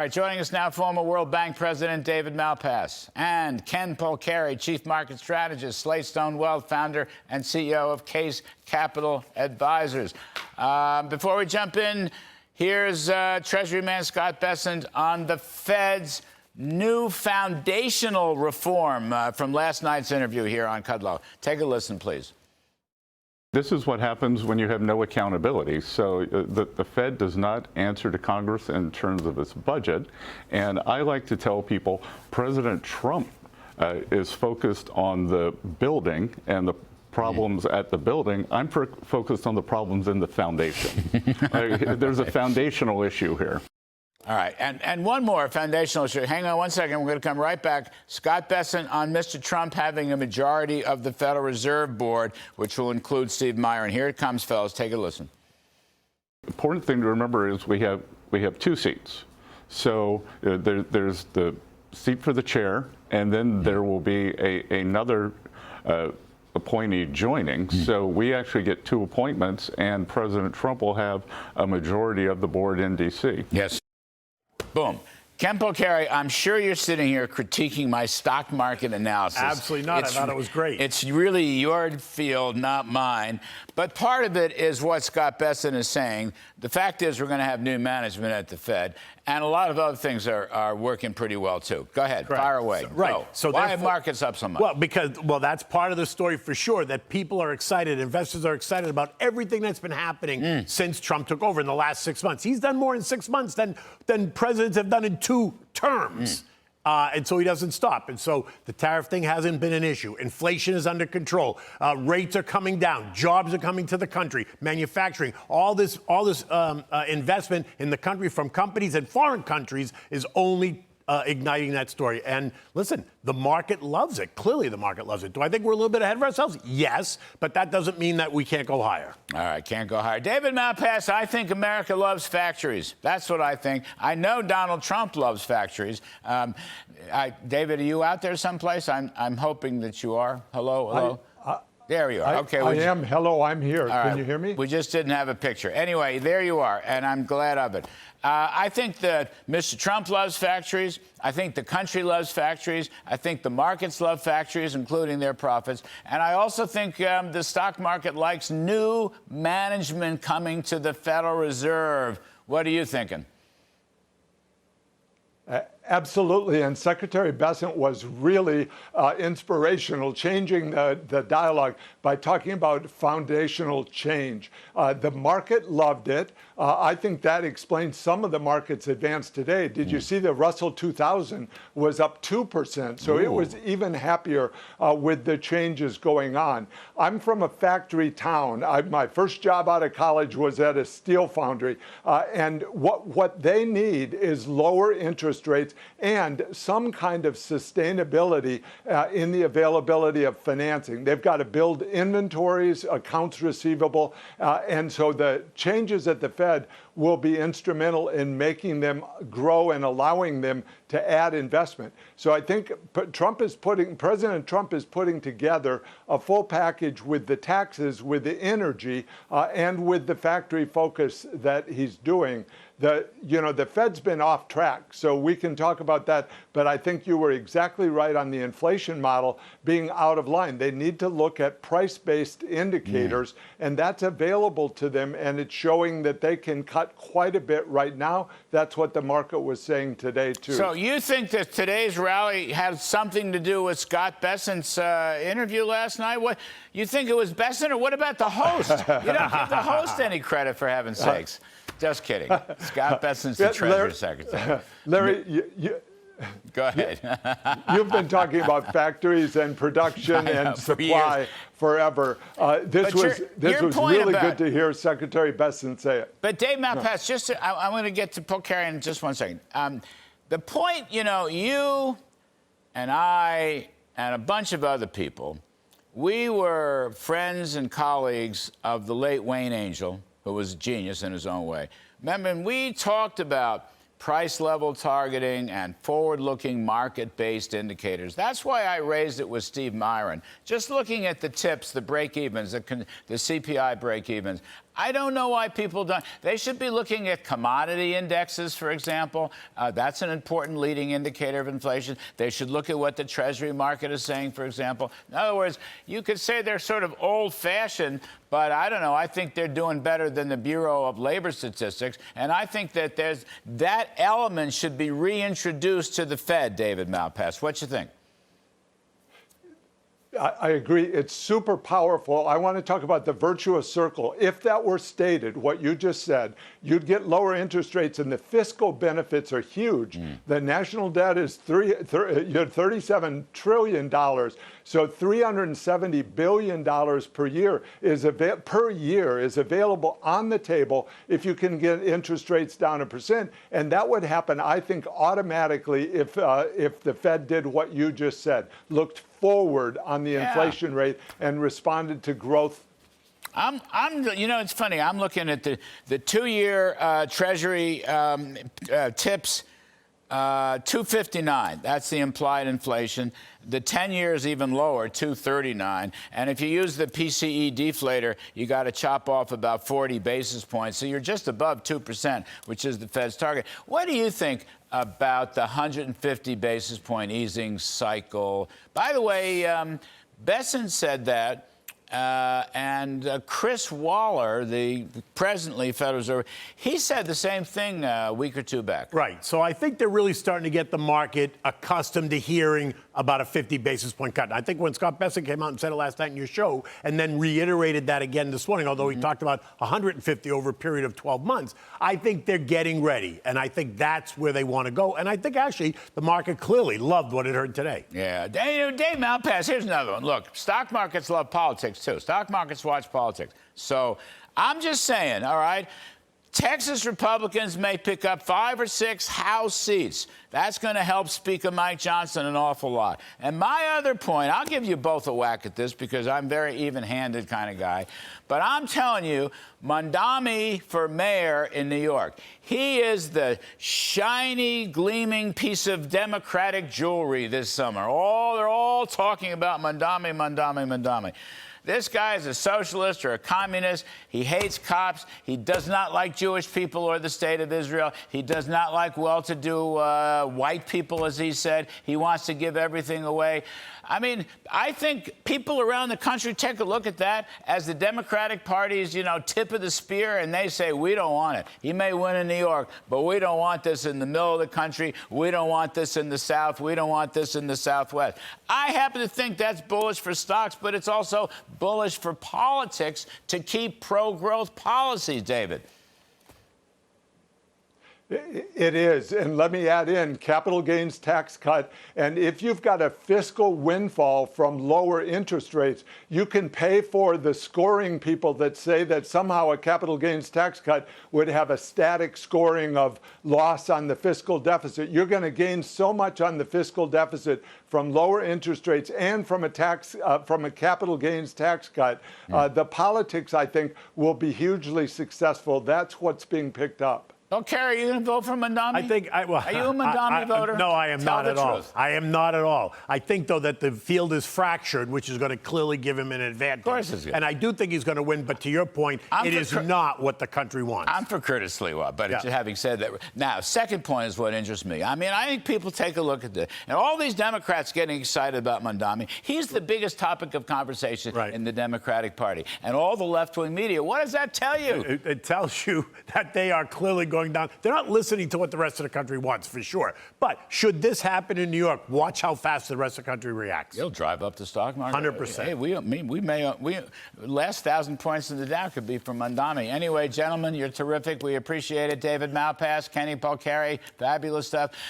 All right, joining us now, former World Bank President David Malpass and Ken Polcari, Chief Market Strategist, Slatestone Wealth founder and CEO of Case Capital Advisors. Before we jump in, here's Treasury man Scott Bessent on the Fed's new foundational reform from last night's interview here on Kudlow. Take a listen, please. This is what happens when you have no accountability. So the Fed does not answer to Congress in terms of its budget. And I like to tell people President Trump is focused on the building and the problems at the building. I'm focused on the problems in the foundation. There's a foundational issue here. All right, and one more foundational issue. Hang on one second. We're going to come right back. Scott Bessent on Mr. Trump having a majority of the Federal Reserve Board, which will include Steve Myron. Here it comes, fellas. Take a listen. The important thing to remember is we have two seats. So there's the seat for the chair, and then there will be another appointee joining. So we actually get two appointments, and President Trump will have a majority of the board in D.C. Yes. Boom. Ken Polcari, I'm sure you're sitting here critiquing my stock market analysis. Absolutely not. I thought it was great. It's really your field, not mine. But part of it is what Scott Bessent is saying. The fact is we're going to have new management at the Fed, and a lot of other things are working pretty well, too. Go ahead. Correct. Fire away. Right. So why are markets up so much? Well, that's part of the story for sure, that people are excited, investors are excited about everything that's been happening since Trump took over in the last 6 months. He's done more in 6 months than presidents have done in 2 terms. And so he doesn't stop. And so the tariff thing hasn't been an issue. Inflation is under control. Rates are coming down. Jobs are coming to the country. Manufacturing. All this investment in the country from companies and foreign countries is only igniting that story. And listen, the market loves it. Clearly the market loves it. Do I think we're a little bit ahead of ourselves? Yes, but that doesn't mean that we can't go higher. All right, can't go higher. David Malpass, I think America loves factories. That's what I think. I know Donald Trump loves factories. David, are you out there someplace? I'm hoping that you are. Hello? There you are. Okay. I am. Hello, I'm here. Can you hear me? We just didn't have a picture. Anyway, there you are, and I'm glad of it. I think that Mr. Trump loves factories. I think the country loves factories. I think the markets love factories, including their profits. And I also think the stock market likes new management coming to the Federal Reserve. What are you thinking? Absolutely, and Secretary Bessent was really inspirational, changing the dialogue by talking about foundational change. The market loved it. I think that explains some of the market's advance today. Did you see the Russell 2000 was up 2%, so it was even happier with the changes going on. I'm from a factory town. My first job out of college was at a steel foundry, and what they need is lower interest rates and some kind of sustainability in the availability of financing. They've got to build inventories, accounts receivable, and so the changes at the Fed will be instrumental in making them grow and allowing them to add investment. So I think President Trump is putting together a full package with the taxes, with the energy, and with the factory focus that he's doing. The Fed's been off track, so we can talk about that, but I think you were exactly right on the inflation model being out of line. They need to look at price-based indicators, and that's available to them, and it's showing that they can cut quite a bit right now. That's what the market was saying today, too. So you think that today's rally had something to do with Scott Bessent's interview last night? What, you think it was Bessent, or what about the host? You don't give the host any credit, for heaven's sakes. Just kidding. Scott Bessent's the Treasury Secretary. Larry, go ahead. You've been talking about factories and production and supply forever. This was really good to hear Secretary Bessent say it. But Dave Malpass, I'm going to get to Polcari in just one second. The point, you and I and a bunch of other people, we were friends and colleagues of the late Wayne Angel, who was a genius in his own way. Remember, we talked about price level targeting and forward-looking market-based indicators. That's why I raised it with Steve Myron. Just looking at the tips, the break-evens, the CPI break-evens, I don't know why people don't. They should be looking at commodity indexes, for example. That's an important leading indicator of inflation. They should look at what the Treasury market is saying, for example. In other words, you could say they're sort of old-fashioned, but I don't know. I think they're doing better than the Bureau of Labor Statistics. And I think that that element should be reintroduced to the Fed, David Malpass. What you think? I agree. It's super powerful. I want to talk about the virtuous circle. If that were stated, what you just said, you'd get lower interest rates and the fiscal benefits are huge. The national debt is $37 trillion. So $370 billion per year is available on the table if you can get interest rates down 1%. And that would happen, I think, automatically if the Fed did what you just said, looked forward on the inflation rate and responded to growth. You know, it's funny. I'm looking at the 2-year Treasury tips, 259. That's the implied inflation. The 10-year is even lower, 239. And if you use the PCE deflator, you got to chop off about 40 basis points. So you're just above 2%, which is the Fed's target. What do you think about the 150 basis point easing cycle? By the way, Bessent said that. And Chris Waller, the presently Federal Reserve, he said the same thing a week or two back. Right. So I think they're really starting to get the market accustomed to hearing about a 50 basis point cut. I think when Scott Bessent came out and said it last night in your show and then reiterated that again this morning, although he talked about 150 over a period of 12 months, I think they're getting ready. And I think that's where they want to go. And I think actually the market clearly loved what it heard today. Yeah. Dave Malpass, here's another one. Look, stock markets love politics too. Stock markets watch politics. So I'm just saying, all right, Texas Republicans may pick up 5 or 6 House seats. That's going to help Speaker Mike Johnson an awful lot. And my other point, I'll give you both a whack at this because I'm a very even-handed kind of guy. But I'm telling you, Mamdani for mayor in New York, he is the shiny, gleaming piece of Democratic jewelry this summer. They're all talking about Mamdani. This guy is a socialist or a communist. He hates cops. He does not like Jewish people or the state of Israel. He does not like well-to-do white people, as he said. He wants to give everything away. I mean, I think people around the country take a look at that as the Democratic Party's, tip of the spear, and they say, we don't want it. He may win in New York, but we don't want this in the middle of the country. We don't want this in the South. We don't want this in the Southwest. I happen to think that's bullish for stocks, but it's also bullish for politics to keep pro-growth policies, David. It is. And let me add in capital gains tax cut. And if you've got a fiscal windfall from lower interest rates, you can pay for the scoring people that say that somehow a capital gains tax cut would have a static scoring of loss on the fiscal deficit. You're going to gain so much on the fiscal deficit from lower interest rates and from a capital gains tax cut. The politics, I think, will be hugely successful. That's what's being picked up. Polcari, are you going to vote for Mamdani? Are you a Mamdani voter? No, I am not at all. Truth. I am not at all. I think, though, that the field is fractured, which is going to clearly give him an advantage. Of course it's good. And I do think he's going to win, but to your point, it is not what the country wants. I'm for Curtis Sliwa, but having said that, now, second point is what interests me. I mean, I think people take a look at this. And all these Democrats getting excited about Mamdani, he's the biggest topic of conversation in the Democratic Party. And all the left-wing media, what does that tell you? It tells you that they are clearly going down. They're not listening to what the rest of the country wants, for sure. But should this happen in New York, watch how fast the rest of the country reacts. You'll drive up the stock market. 100%. Hey, we last 1,000 points in the Dow could be from Mamdani. Anyway, gentlemen, you're terrific. We appreciate it. David Malpass, Kenny Polcari, fabulous stuff.